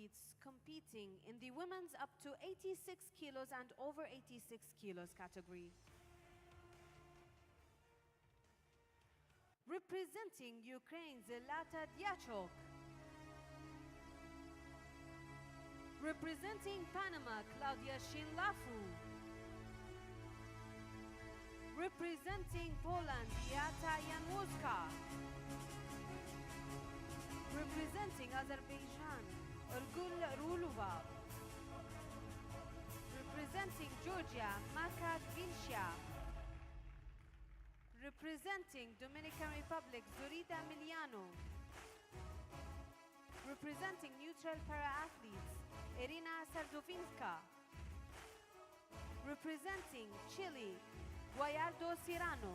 athletes competing in the women's up to 86 kilos and over 86 kilos category. Representing Ukraine, Zlata Dyachok. Representing Panama, Claudia Shinlafu. Representing Poland, Beata Janwuska. Representing Azerbaijan, Ergul Rulova. Representing Georgia, Maka Gvinsha. Representing Dominican Republic, Zorita Emiliano. Representing neutral para-athletes, Irina Sardovinska. Representing Chile, Guayardo Cirano.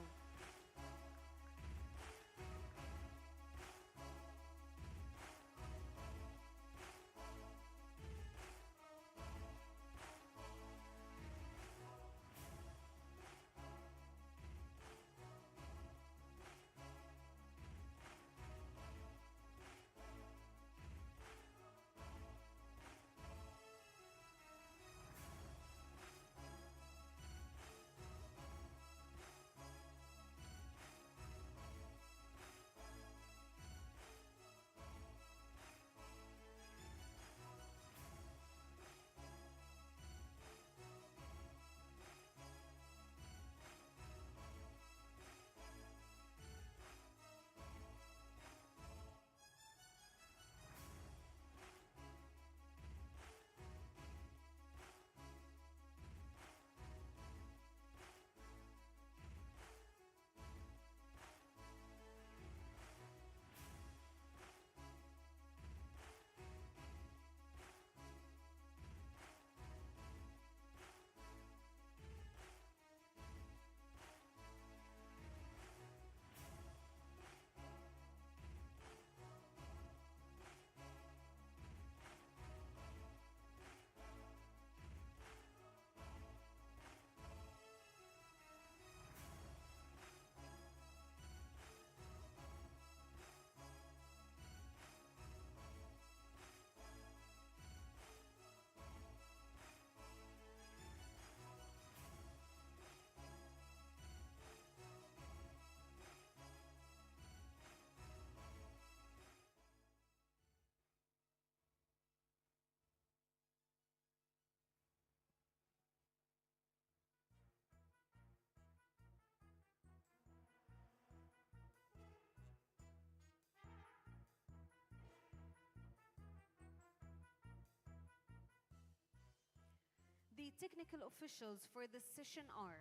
The technical officials for this session are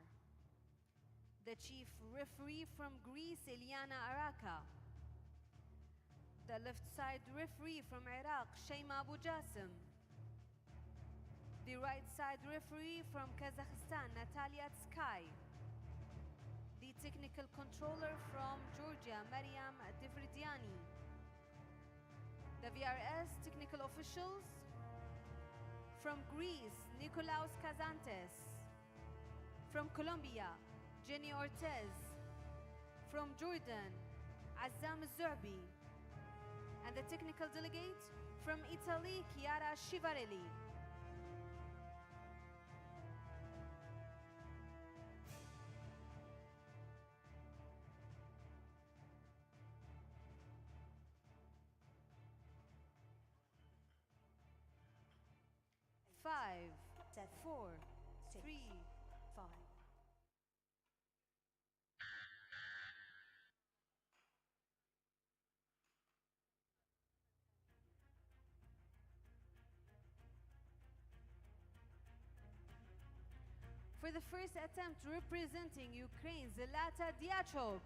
the chief referee from Greece, Eliana Araka, the left side referee from Iraq, Shayma Abu Jassim, the right side referee from Kazakhstan, Natalia Tskai, the technical controller from Georgia, Mariam Devridiani, the VRS technical officials from Greece, Nikolaos Kazantes. From Colombia, Jenny Ortez. From Jordan, Azam Zurbi. And the technical delegate from Italy, Chiara Scivarelli. Five, 4, 3, 5. For the first attempt representing Ukraine, Zlata Dyachok.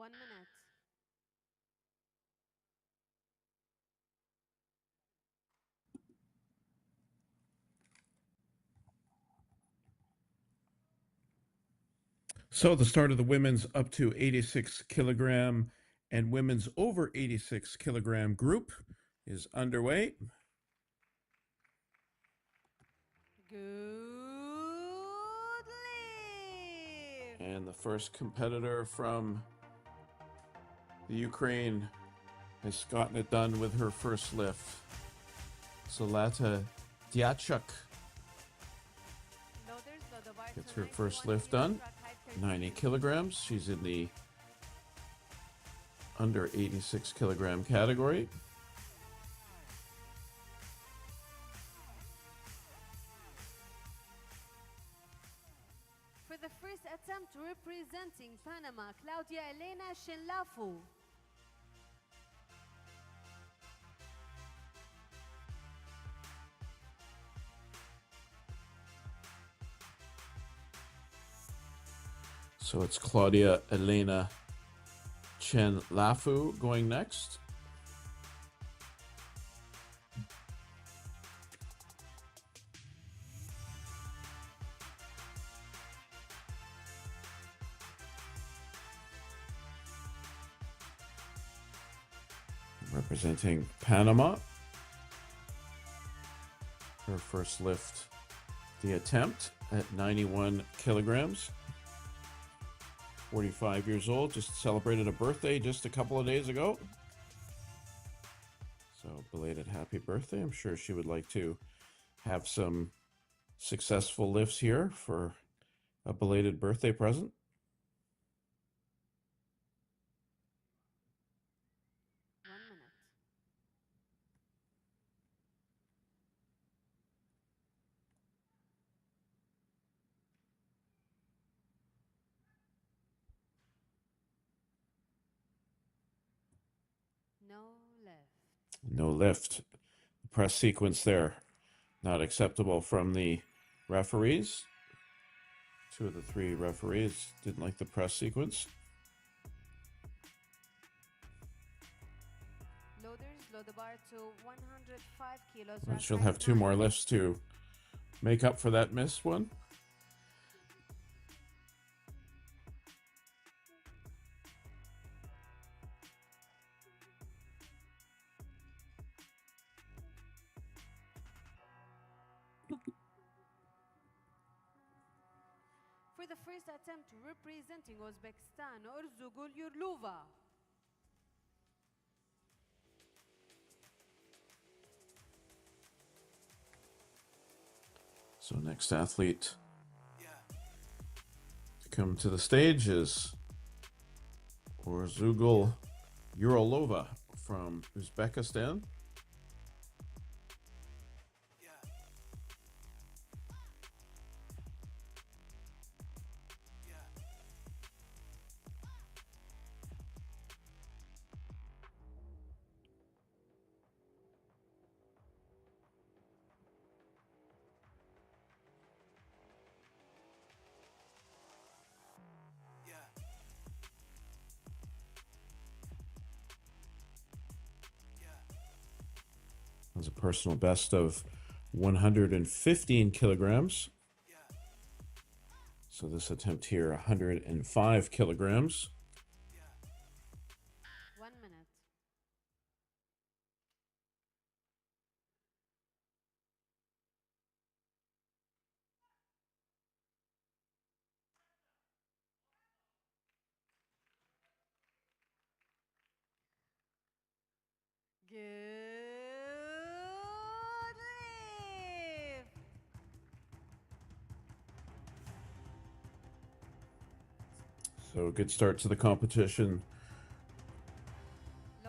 1 minute. So the start of the women's up to 86 kilogram and women's over 86 kilogram group is underway. Good lift. And the first competitor from the Ukraine has gotten it done with her first lift. Zlata Diachuk gets her first lift done, 90 kilograms. She's in the under 86 kilogram category. For the first attempt representing Panama, Claudia Elena Shinlafu. So it's Claudia Elena Chen Lafu going next. Representing Panama. Her first lift, the attempt at 91 kilograms. 45 years old, just celebrated a birthday just a couple of days ago. So belated happy birthday. I'm sure she would like to have some successful lifts here for a belated birthday present. No lift. No lift. The press sequence there, not acceptable from the referees. 2 of the 3 referees didn't like the press sequence. Loaders, load the bar to 105 kilos. And she'll have 2 more lifts to make up for that missed one. For the first attempt representing Uzbekistan, Urzugul Yurluva. So next athlete to come to the stage is Urzugul Urolova from Uzbekistan. Has a personal best of 115 kilograms. So this attempt here, 105 kilograms. 1 minute. Good lift. So a good start to the competition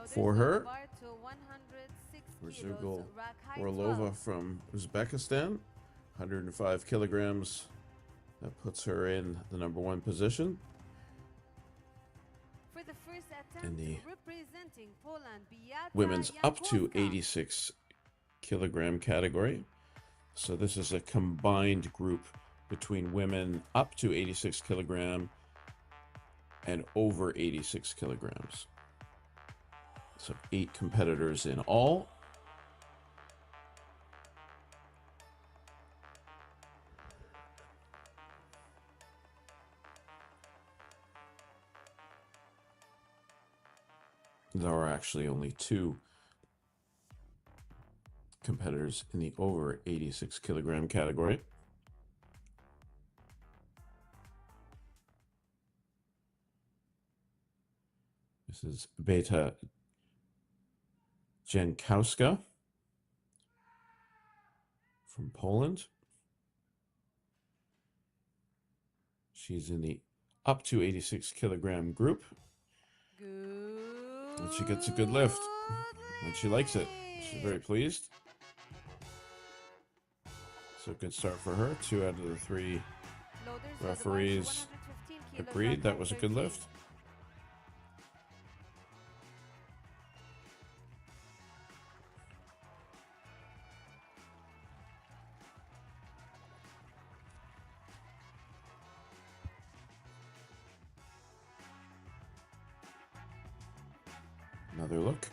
for her. Urzugul Urolova from Uzbekistan, 105 kilograms. That puts her in the number 1 position. For the first attempt In the representing Poland, Beata women's up to Jankowska. 86 kilogram category. So this is a combined group between women up to 86 kilogram and over 86 kilograms. So 8 competitors in all. There are actually only 2 competitors in the over 86 kilogram category. This is Beta Jankowska from Poland. She's in the up to 86 kilogram group. And she gets a good lift. And she likes it. She's very pleased. So good start for her. 2 out of the 3 referees agreed that was a good lift. Another look.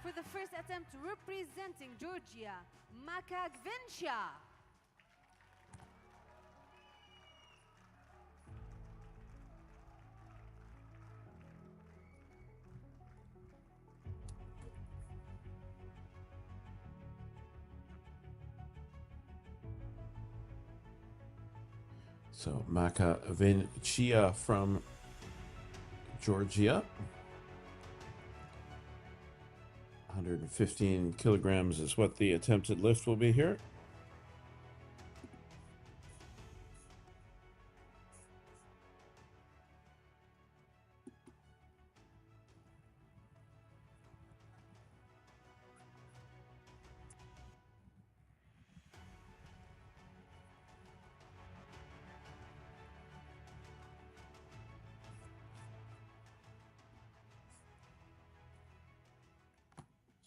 For the first attempt representing Georgia, Maka Gvinsha. So Maka Gvinsha from Georgia. 115 kilograms is what the attempted lift will be here.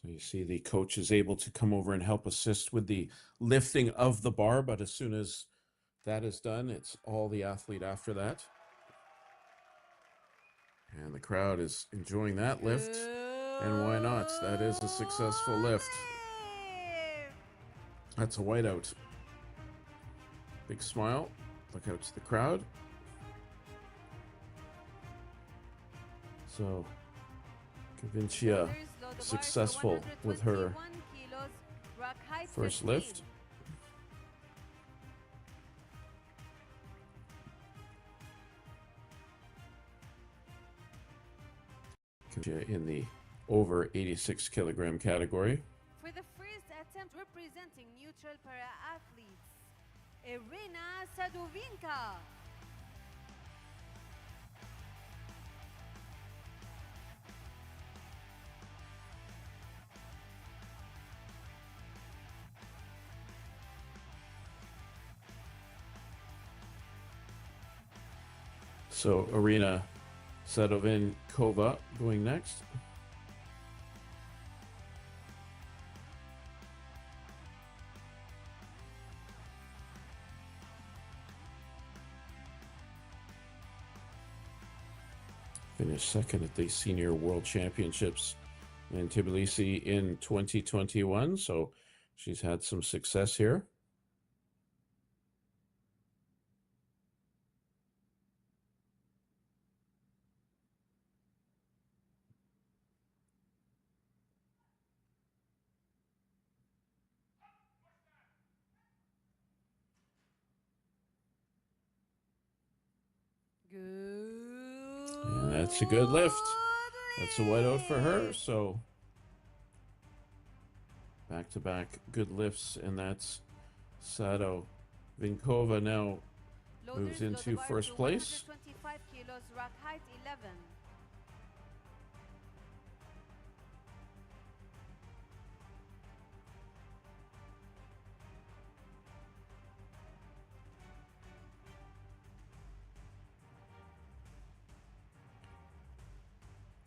So you see the coach is able to come over and help assist with the lifting of the bar, but as soon as that is done, it's all the athlete after that. And the crowd is enjoying that lift. And why not? That is a successful lift. That's a whiteout. Big smile. Look out to the crowd. So, Gvinsha successful with her first lift. In the over 86 kilogram category. For the first attempt representing neutral para-athletes, Irina Sadovinka. So Irina Sadovinkova going next. Finished second at the Senior World Championships in Tbilisi in 2021, so she's had some success here. And that's a good lift. That's a whiteout for her. So back-to-back good lifts, and that's Sadovinkova now moves into first place. 125 kilos, rack height 11.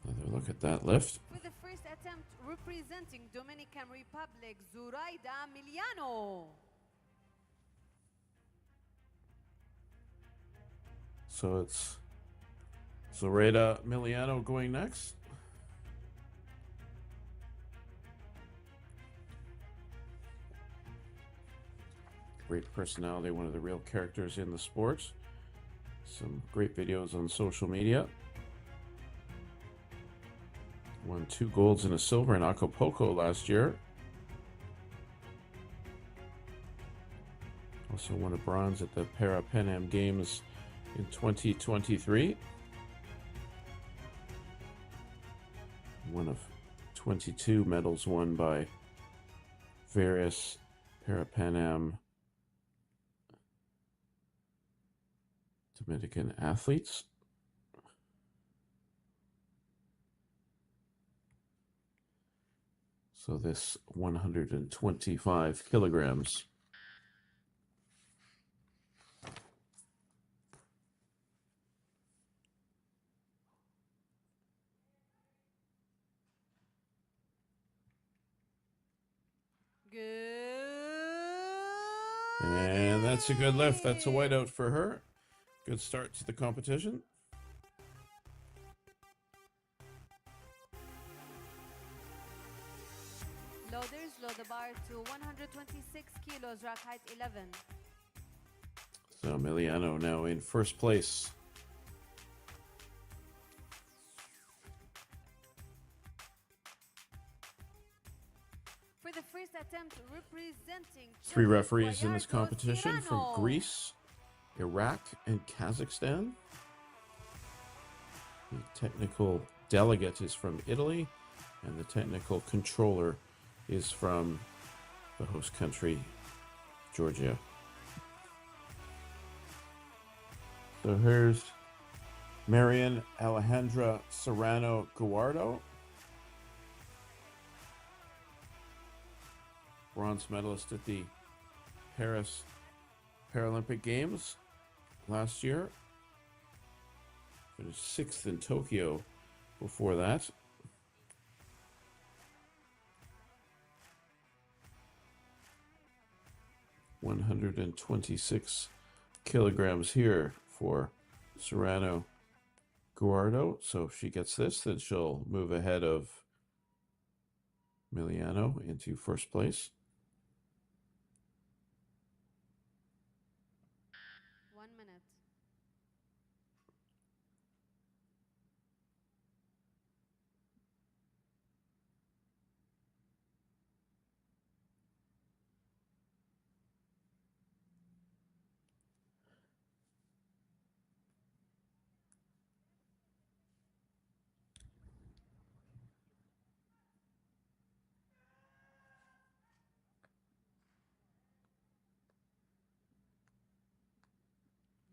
Another look at that lift. For the first attempt representing Dominican Republic, Zoraida Miliano. So it's Zoraida Miliano going next. Great personality, one of the real characters in the sport. Some great videos on social media. Won 2 golds and a silver in Acapulco last year. Also won a bronze at the Pan Am Games in 2023. One of 22 medals won by various Pan Am Dominican athletes. So this 125 kilograms. Good. And that's a good lift. That's a whiteout for her. Good start to the competition. Loaders, load the bar to 126 kilos, rack height 11. So Miliano now in first place. For the first attempt, representing 3 referees in this competition from Greece, Iraq, and Kazakhstan. The technical delegate is from Italy, and the technical controller is from the host country, Georgia. So here's Marian Alejandra Serrano Guardo, bronze medalist at the Paris Paralympic Games last year. Finished 6th in Tokyo before that. $126 kilograms here for Serrano Guardo. So if she gets this, then she'll move ahead of Miliano into first place. 1 minute.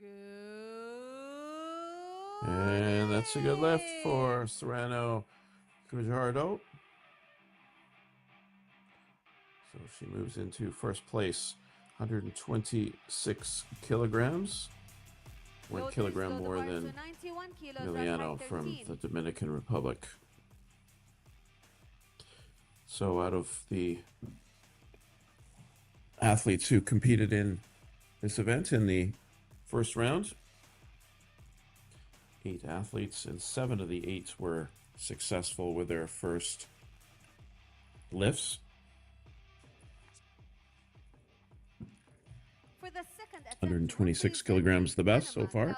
Good. And that's a good lift for Serrano Guardo. So she moves into first place, 126 kilograms, 1 kilogram more than Miliano from the Dominican Republic. So out of the athletes who competed in this event in the first round, 8 athletes, and 7 of the 8 were successful with their first lifts. For the second attempt, 126 kilograms the best so far.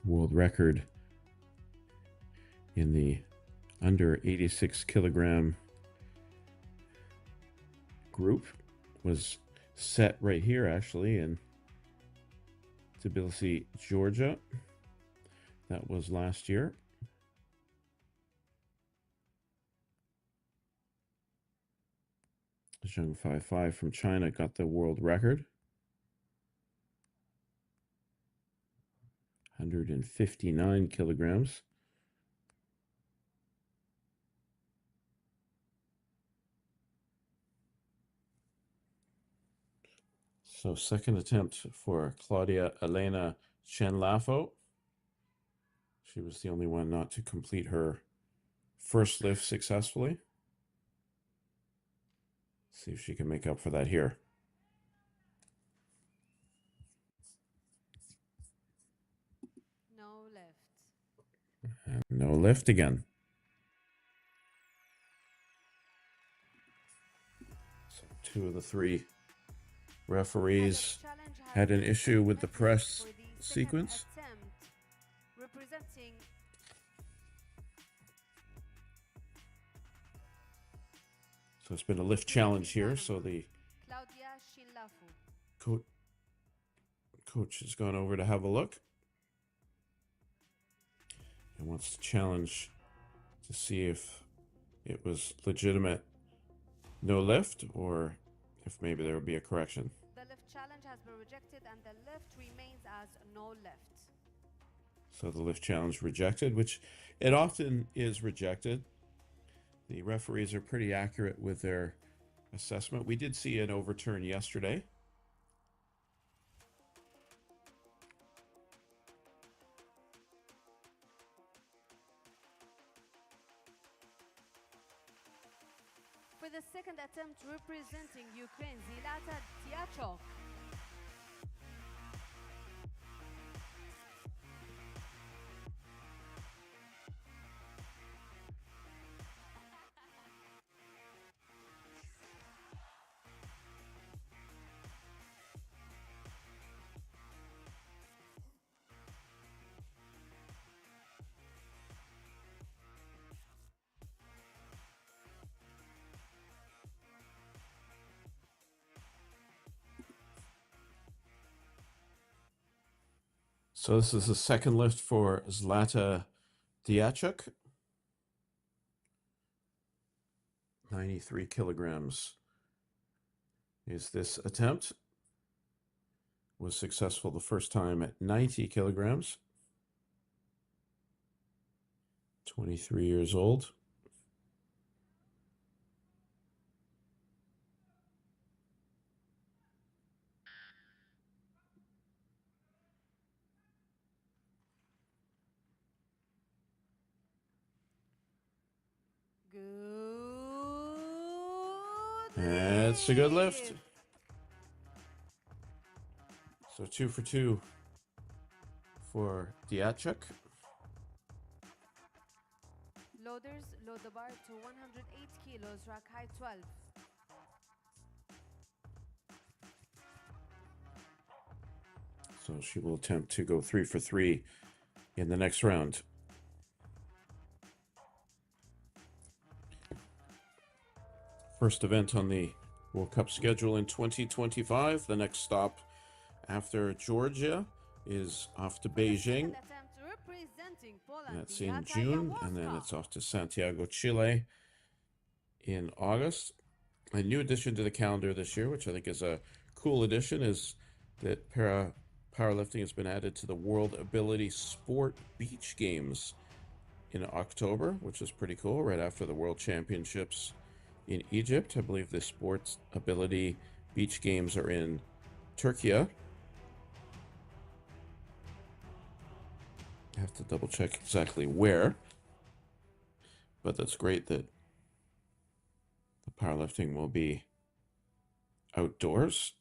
World record in the under 86 kilogram group was set right here, actually, in Tbilisi, Georgia. That was last year. Zheng 5-5 from China got the world record. 159 kilograms. So second attempt for Claudia Elena Chenlafo. She was the only one not to complete her first lift successfully. See if she can make up for that here. No lift. And no lift again. So 2 of the 3 referees had an issue with the press sequence. Representing So it's been a lift challenge here. So the coach has gone over to have a look and wants to challenge to see if it was legitimate no lift or if maybe there will be a correction. The lift challenge has been rejected and the lift remains as no lift. So the lift challenge rejected, which it often is rejected. The referees are pretty accurate with their assessment. We did see an overturn yesterday. For the second attempt representing Ukraine, Zlata Diachok. So this is the second lift for Zlata Diachuk. 93 kilograms is this attempt. Was successful the first time at 90 kilograms. 23 years old. That's a good lift. So 2 for 2 for Diachuk. Loaders load the bar to 108 kilos, rack height 12. So she will attempt to go 3 for 3 in the next round. First event on the World Cup schedule in 2025. The next stop after Georgia is off to Beijing. That's in June, and then it's off to Santiago, Chile in August. A new addition to the calendar this year, which I think is a cool addition, is that powerlifting has been added to the World Ability Sport Beach Games in October, which is pretty cool, right after the World Championships in Egypt. I believe the Sports Ability Beach Games are in Turkey. I have to double check exactly where, but that's great that the powerlifting will be outdoors.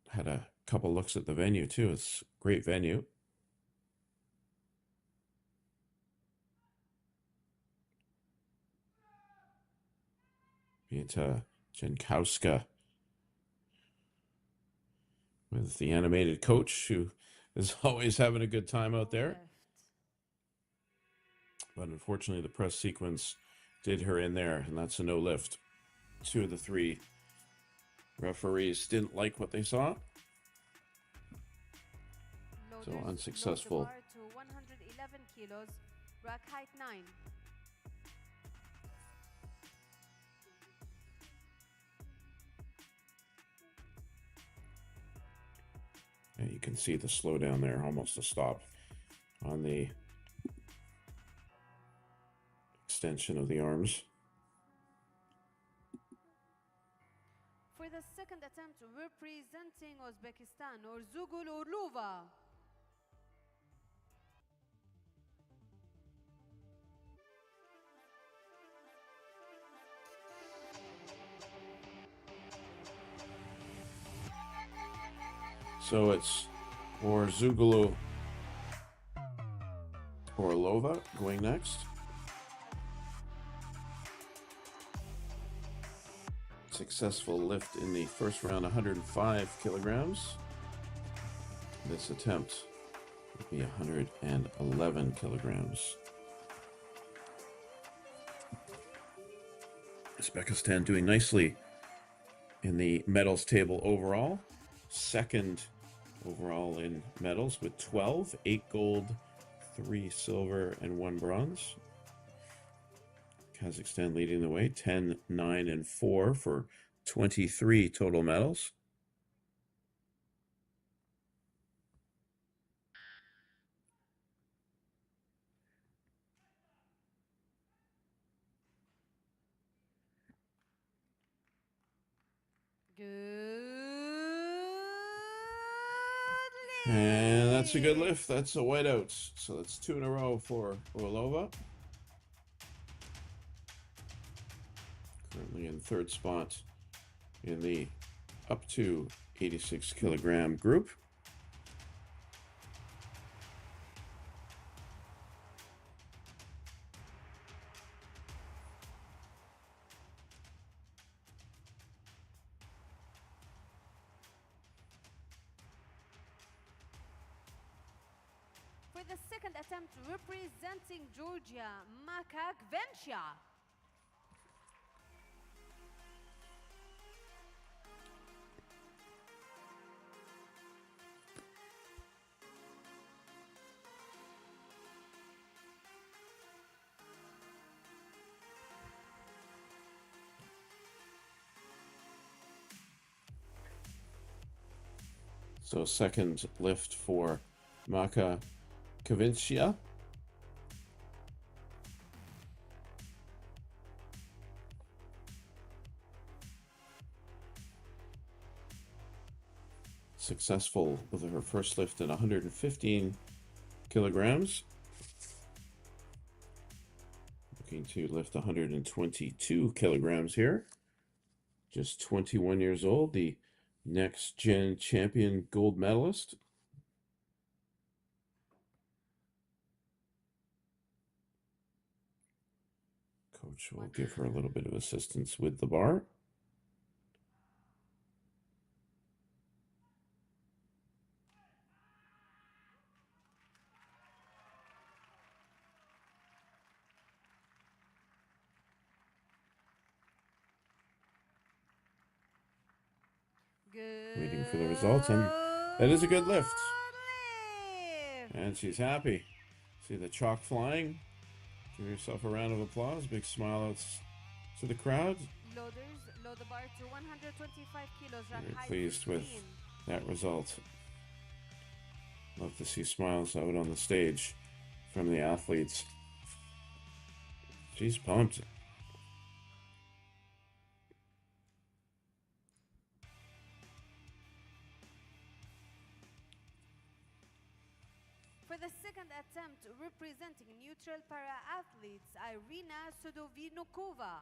Had a couple looks at the venue too. It's a great venue. Vita Jankowska with the animated coach who is always having a good time out there. But unfortunately, the press sequence did her in there, and that's a no lift. 2 of the 3 referees didn't like what they saw. So unsuccessful. To 111 kilos, rack height 9. Yeah, you can see the slowdown there, almost a stop on the extension of the arms. For the second attempt representing Uzbekistan, Orzugul Urluva. So it's Orzugulu Orlova going next. Successful lift in the first round, 105 kilograms. This attempt would be 111 kilograms. Uzbekistan doing nicely in the medals table overall. Second overall in medals with 12, 8 gold, 3 silver, and 1 bronze. Kazakhstan leading the way, 10, 9, and 4 for 23 total medals. And that's a good lift. That's a whiteout. So that's 2 in a row for Orlova. Currently in third spot in the up to 86 kilogram group. For the second attempt, representing Georgia, Maka Gvencha. So second lift for Maka Kavincia. Successful with her first lift at 115 kilograms. Looking to lift 122 kilograms here. Just 21 years old, the next gen champion gold medalist. Coach will give her a little bit of assistance with the bar. Waiting for the results, and that is a good lift. And she's happy. See the chalk flying. Give yourself a round of applause. Big smile out to the crowd. Loaders load the bar to 125 kilos. Very pleased with that result. Love to see smiles out on the stage from the athletes. She's pumped. For the second attempt, representing neutral para-athletes, Irina Sudovinokova.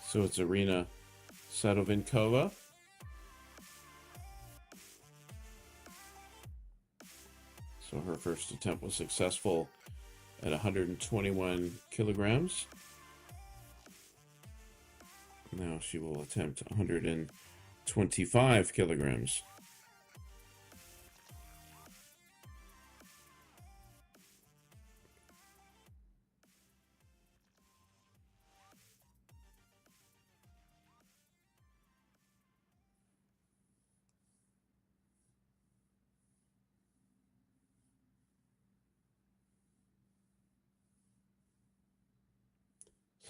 So it's Irina Sadovinkova. So her first attempt was successful at 121 kilograms. Now she will attempt 125 kilograms.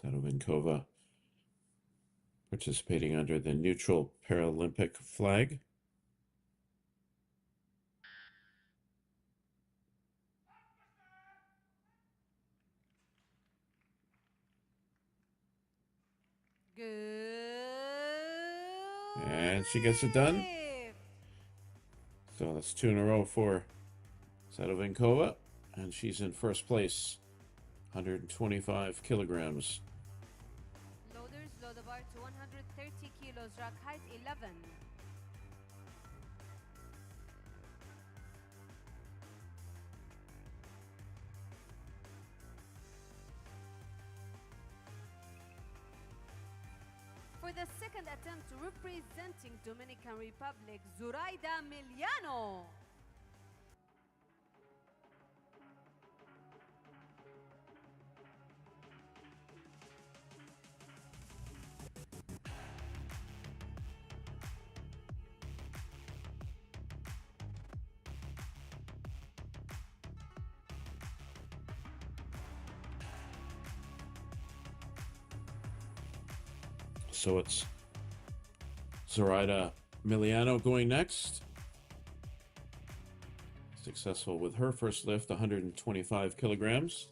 Sadovinkova participating under the neutral Paralympic flag. And she gets it done. So that's 2 in a row for Sadovinkova, and she's in first place 125 kilograms. Loaders, load the bar to 130 kilos, rack height 11. For the second attempt, representing Dominican Republic, Zoraida Miliano. So it's Zoraida Miliano going next. Successful with her first lift, 125 kilograms.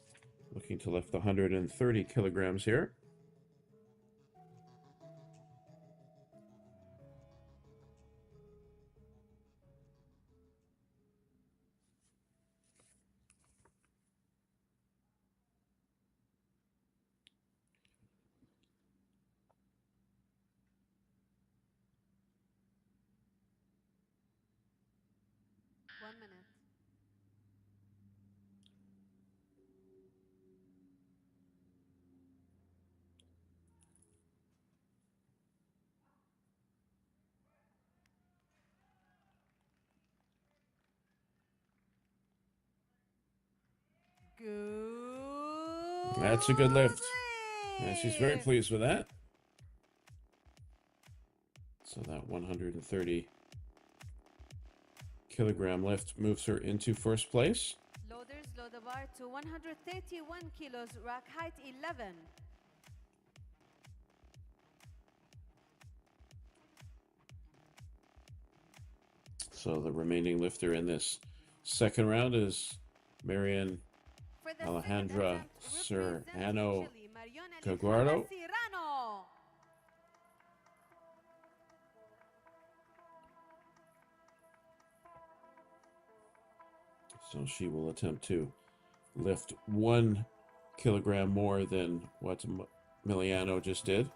Looking to lift 130 kilograms here. Good. That's a good lift. And she's very pleased with that. So that 130 kilogram lift moves her into first place. Loaders, load the bar to 131 kilos, rack height 11. So the remaining lifter in this second round is Marian Alejandra Serrano Caguardo. So she will attempt to lift 1 kilogram more than what Miliano just did.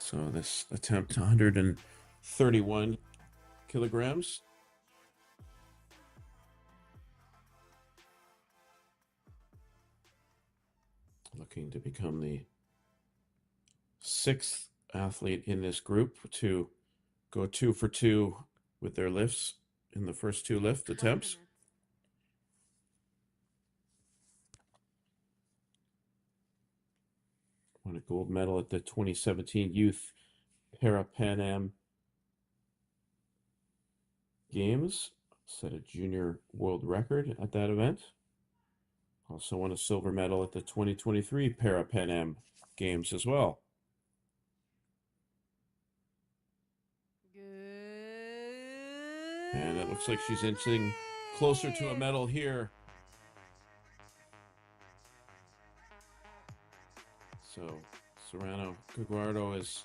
So this attempt, 131 kilograms. Looking to become the 6th athlete in this group to go 2 for 2 with their lifts in the first 2 lift attempts. Won a gold medal at the 2017 Youth Para-Pan Am Games. Set a junior world record at that event. Also won a silver medal at the 2023 Para-Pan Am Games as well. Good. And it looks like she's inching closer to a medal here. So Serrano Caguardo is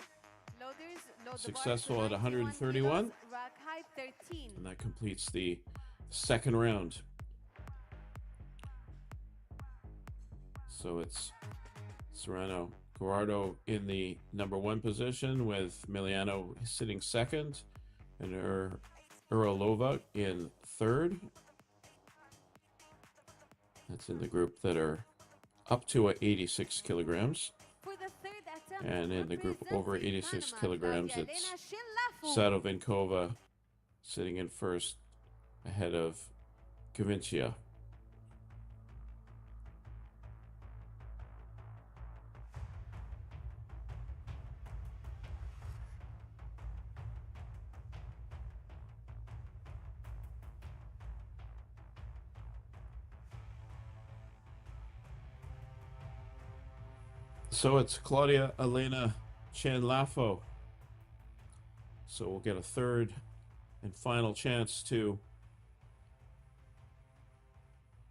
successful at 131. Rack height 13. And that completes the second round. So it's Serrano Caguardo in the number 1 position, with Miliano sitting second and Uralova in third. That's in the group that are up to 86 kilograms. And in the group over 86 kilograms, it's Sadovinkova sitting in first ahead of Gavincia. So it's Claudia Elena Chanlafo So we'll get a third and final chance to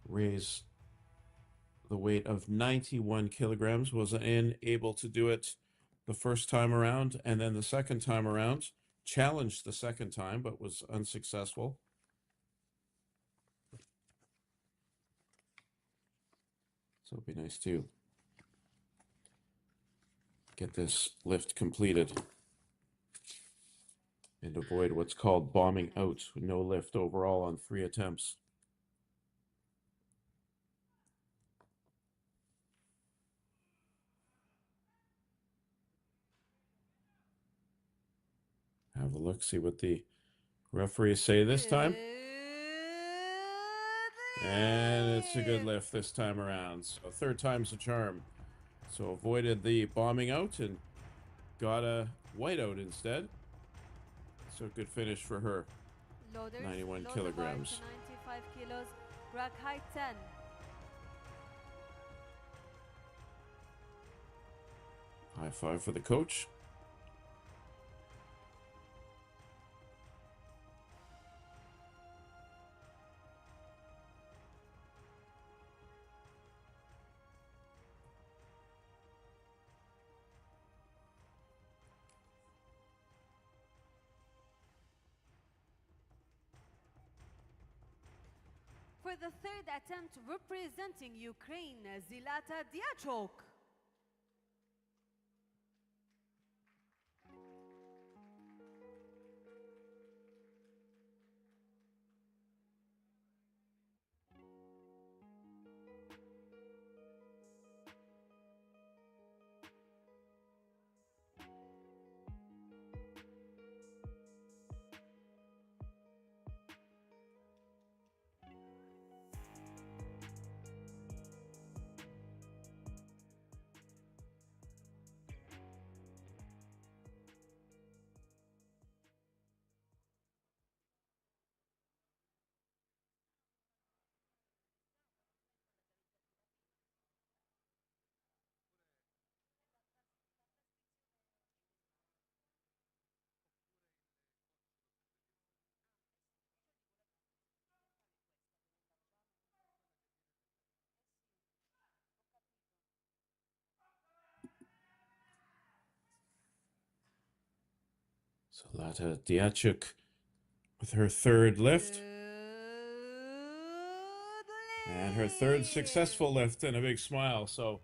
raise the weight of 91 kilograms. Wasn't able to do it the first time around, and then the second time around, challenged the second time, but was unsuccessful. So it'd be nice to get this lift completed and avoid what's called bombing out. No lift overall on 3 attempts. Have a look, see what the referees say this time. And it's a good lift this time around. So third time's a charm. So avoided the bombing out and got a whiteout instead. So good finish for her. Loaders, 91 load kilograms. The bar to 95 kilos, rack height 10. High five for the coach. For the third attempt, representing Ukraine, Zilata Diachok. So Lata Diachuk with her third lift. And her third successful lift and a big smile. So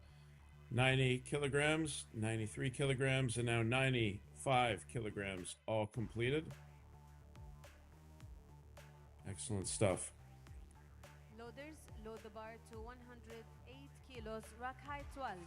90 kilograms, 93 kilograms, and now 95 kilograms all completed. Excellent stuff. Loaders, load the bar to 108 kilos, rack height 12.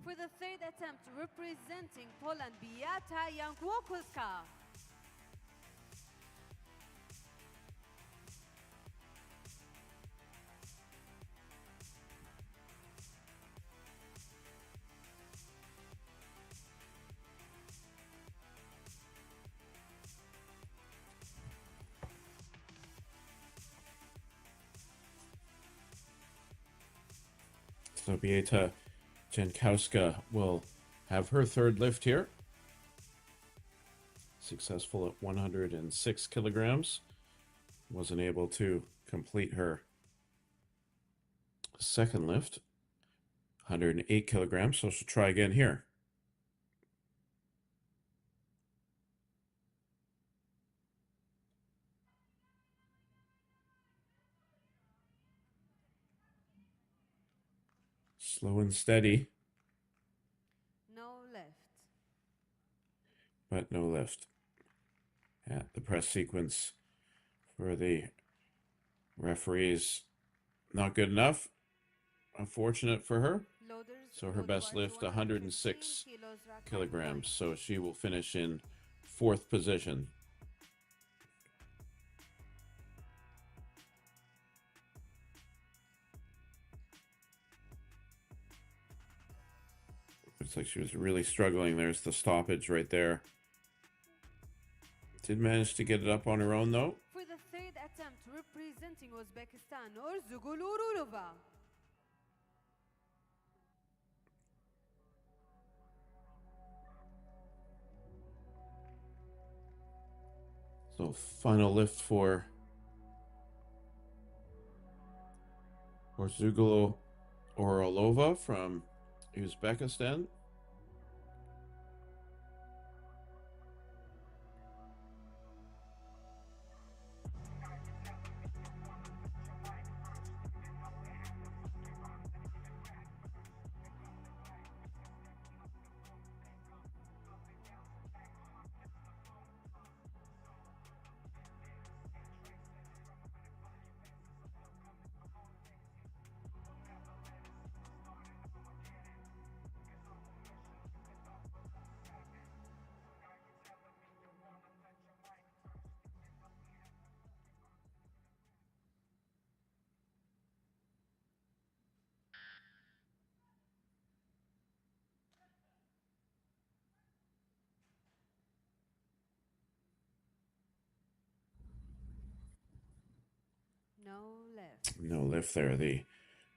For the third attempt, representing Poland, Beata Jankowska. So Beata Jankowska will have her third lift here. Successful at 106 kilograms. Wasn't able to complete her second lift. 108 kilograms, so she'll try again here. Slow and steady. No lift. But no lift. Yeah, the press sequence for the referees not good enough. Unfortunate for her. Loaders, So her load best bar to lift, 106 kilos, rack height kilograms. So she will finish in 4th position. Looks like she was really struggling. There's the stoppage right there. Did manage to get it up on her own, though. For the third attempt, representing Uzbekistan, Orzugulurulova. So final lift for Orzugulu Orolova from Uzbekistan. No lift. No lift there. The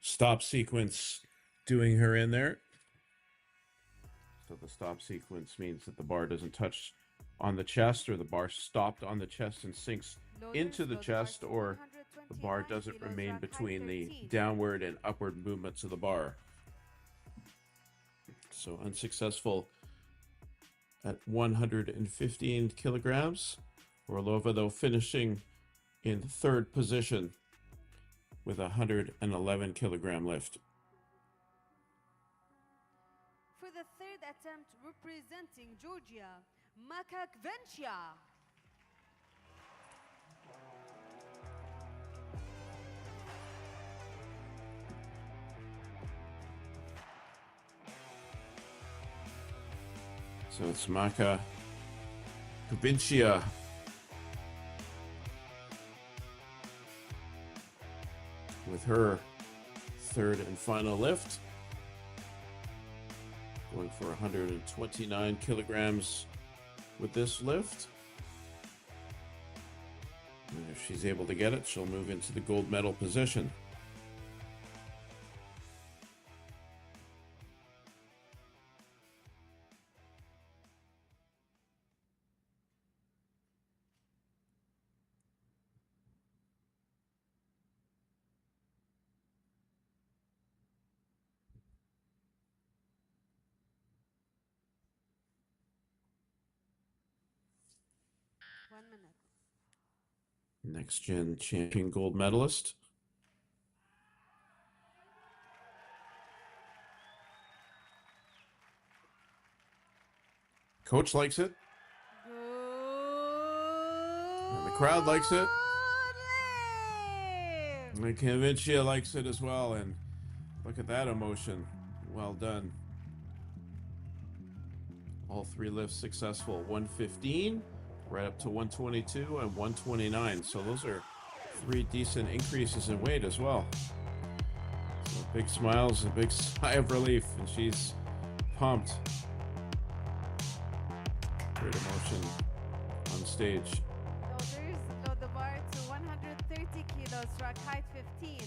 stop sequence doing her in there. So the stop sequence means that the bar doesn't touch on the chest, or the bar stopped on the chest and sinks into the chest, or the bar doesn't remain between the downward and upward movements of the bar. So unsuccessful at 115 kilograms. Orlova, though, finishing in third position with a 111 kilogram lift. For the third attempt, representing Georgia, Makakvenchia. So it's Maka Kubincia with her third and final lift, going for 129 kilograms with this lift. And if she's able to get it, she'll move into the gold medal position. Next gen champion gold medalist. Coach likes it. And the crowd likes it. And Convincia likes it as well. And look at that emotion. Well done. All three lifts successful. 115. Right up to 122 and 129. So those are three decent increases in weight as well. So big smiles, a big sigh of relief, and she's pumped. Great emotion on stage. Load the bar to 130 kilos, rack height 15.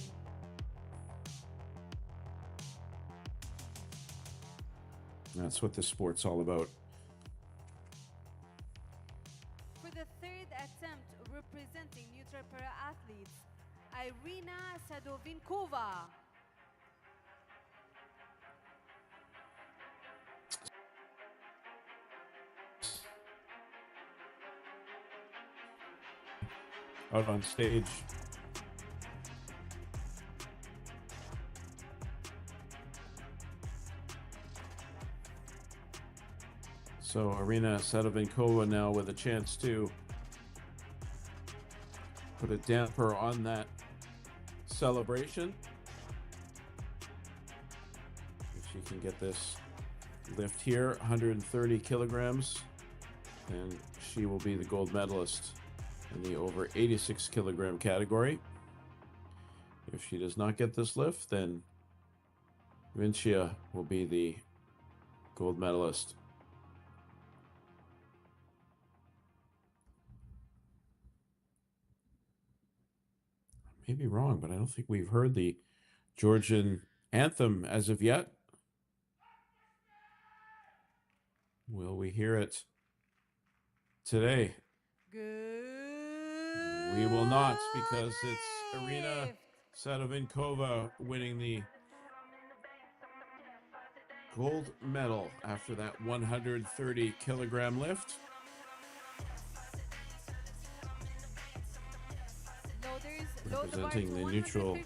That's what this sport's all about. Representing neutral para-athletes, Irina Sadovinkova. Out on stage. So Irina Sadovinkova now with a chance to put a damper on that celebration. If she can get this lift here, 130 kilograms, and she will be the gold medalist in the over 86 kilogram category. If she does not get this lift, then Vincia will be the gold medalist. I may be wrong, but I don't think we've heard the Georgian anthem as of yet. Will we hear it today? Good. We will not, because it's Irina Sadovinkova winning the gold medal after that 130 kilogram lift. Representing the neutral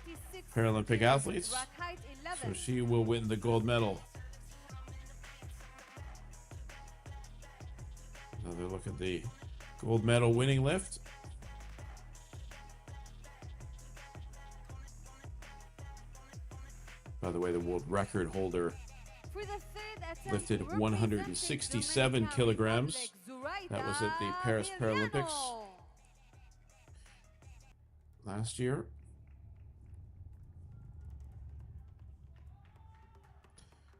Paralympic athletes. So she will win the gold medal. Another look at the gold medal winning lift. By the way, the world record holder lifted 167 kilograms. That was at the Paris Paralympics last year.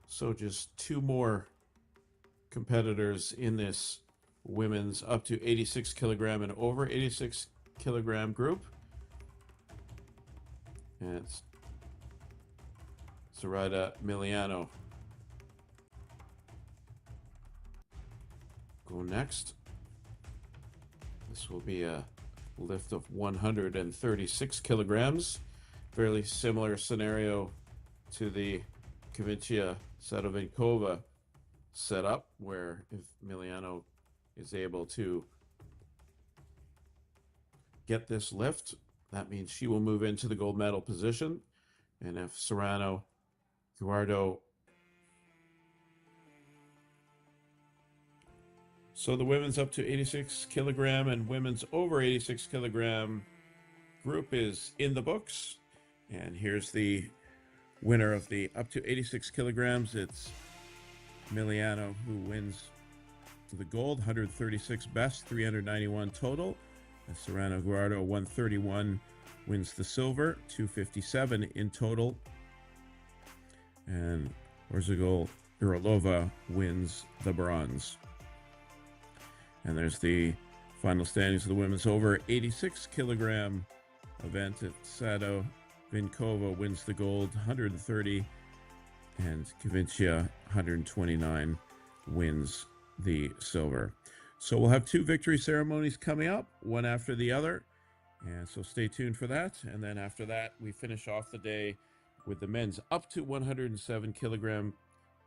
So just two more competitors in this women's up to 86 kilogram and over 86 kilogram group. And it's Sarada Miliano. Go next. This will be a lift of 136 kilograms. Fairly similar scenario to the Kavincia Sadovinkova setup, where if Miliano is able to get this lift, that means she will move into the gold medal position. And if Serrano Guardo. So the women's up to 86 kilogram and women's over 86 kilogram group is in the books. And here's the winner of the up to 86 kilograms. It's Miliano, who wins the gold, 136 best, 391 total. And Serrano Guardo, 131, wins the silver, 257 in total. And Orzagol Uralova wins the bronze. And there's the final standings of the women's over 86 kilogram event. At Sado Vinkova wins the gold, 130, and Kavincia, 129, wins the silver. So we'll have two victory ceremonies coming up, one after the other. And so stay tuned for that. And then after that, we finish off the day with the men's up to 107 kilogram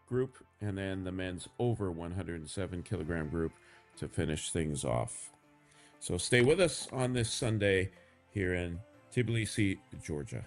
group, and then the men's over 107 kilogram group to finish things off. So stay with us on this Sunday here in Tbilisi, Georgia.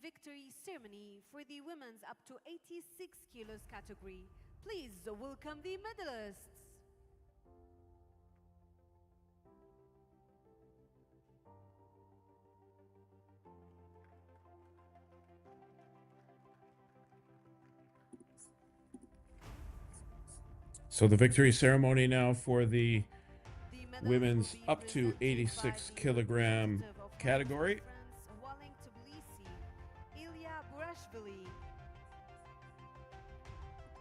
victory ceremony for the women's up to 86 kilos category. Please welcome the medalists. So the victory ceremony now for the women's up to 86 kilogram category. Tbilisi,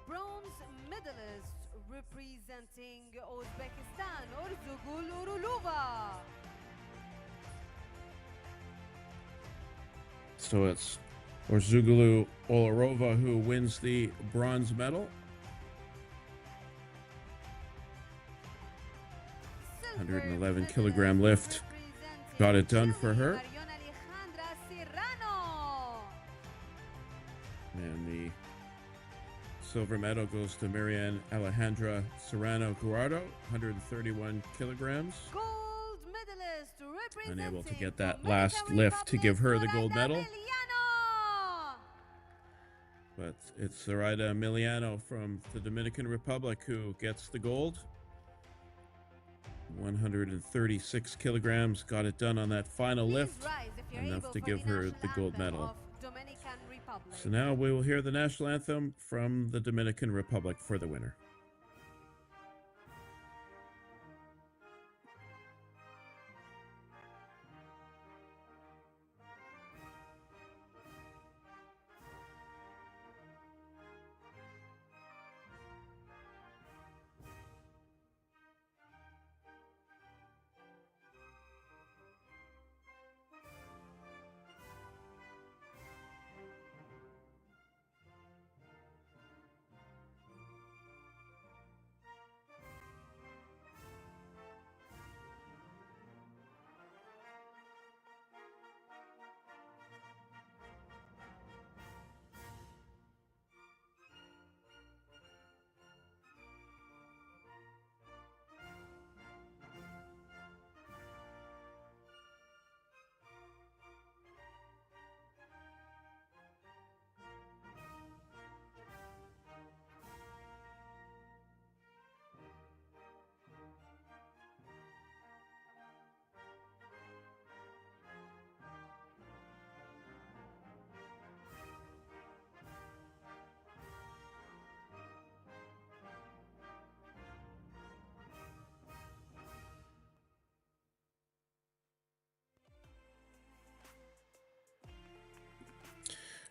bronze medalist representing Uzbekistan, Orzugul. So it's Orzugulu Olarova who wins the bronze medal. 111 kilogram lift. Got it done for her. And the silver medal goes to Marianne Alejandra Serrano Guardo, 131 kilograms. Gold medalist Unable to get that last lift to give her the gold medal. But it's Zoraida Emiliano from the Dominican Republic who gets the gold. 136 kilograms, got it done on that final lift, enough to give her the gold medal. So now we will hear the national anthem from the Dominican Republic for the winner.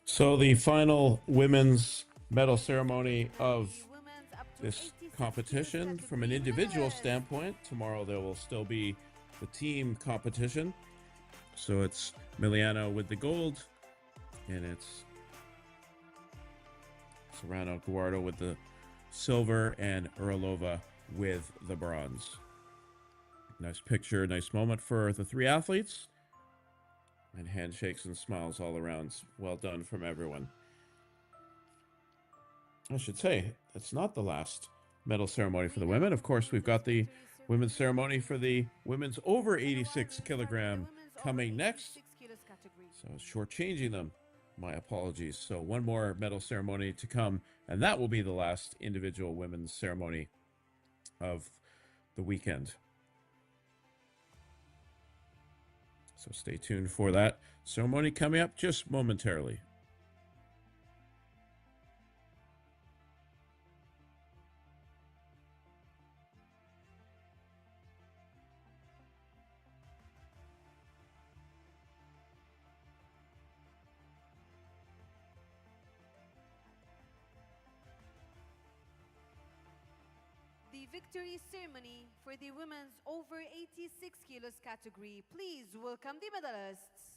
So the final women's medal ceremony of this competition from an individual standpoint. Tomorrow there will still be the team competition. So it's Emiliano with the gold, and it's Serrano Guardo with the silver, and Uralova with the bronze. Nice picture, nice moment for the three athletes. And handshakes and smiles all around. Well done from everyone. I should say, that's not the last medal ceremony for the women. Of course, we've got the women's ceremony for the women's over 86 kilogram coming next. So I was shortchanging them. My apologies. So one more medal ceremony to come, and that will be the last individual women's ceremony of the weekend. So stay tuned for that ceremony coming up just momentarily. The victory ceremony for the women's over 86 kilos category. Please welcome the medalists.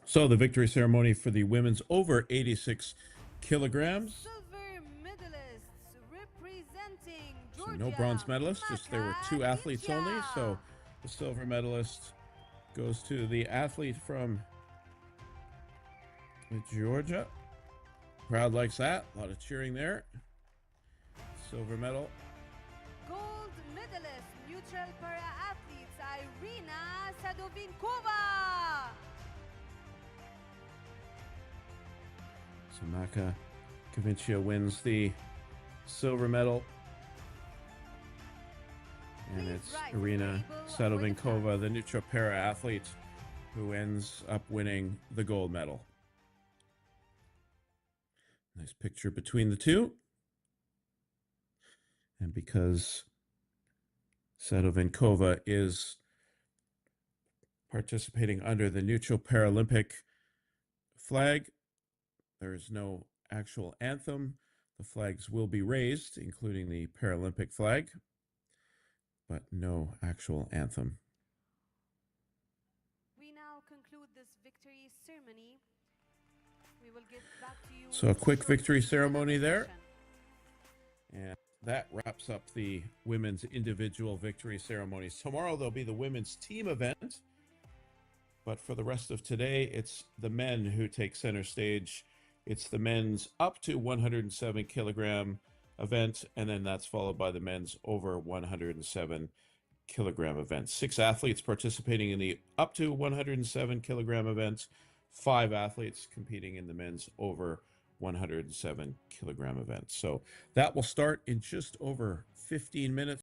So the victory ceremony for the women's over 86 kilograms. Silver medalists representing Georgia. So no bronze medalists, just there were two athletes only. So the silver medalist goes to the athlete from Georgia. Crowd likes that. A lot of cheering there. Silver medal. Gold medalist, neutral para-athletes, Irina Sadovinkova. So Maka Kavincia wins the silver medal. And it's Irina Sadovinkova, the neutral para-athlete, who ends up winning the gold medal. Nice picture between the two. And because Sadovinkova is participating under the neutral Paralympic flag, there is no actual anthem. The flags will be raised, including the Paralympic flag, but no actual anthem. We now conclude this victory ceremony. We will get back to you. So a quick victory ceremony there. And that wraps up the women's individual victory ceremonies. Tomorrow there'll be the women's team event. But for the rest of today, it's the men who take center stage. It's the men's up to 107 kilogram event, and then that's followed by the men's over 107 kilogram event. 6 athletes participating in the up to 107 kilogram event, 5 athletes competing in the men's over 107 kilogram event. So that will start in just over 15 minutes.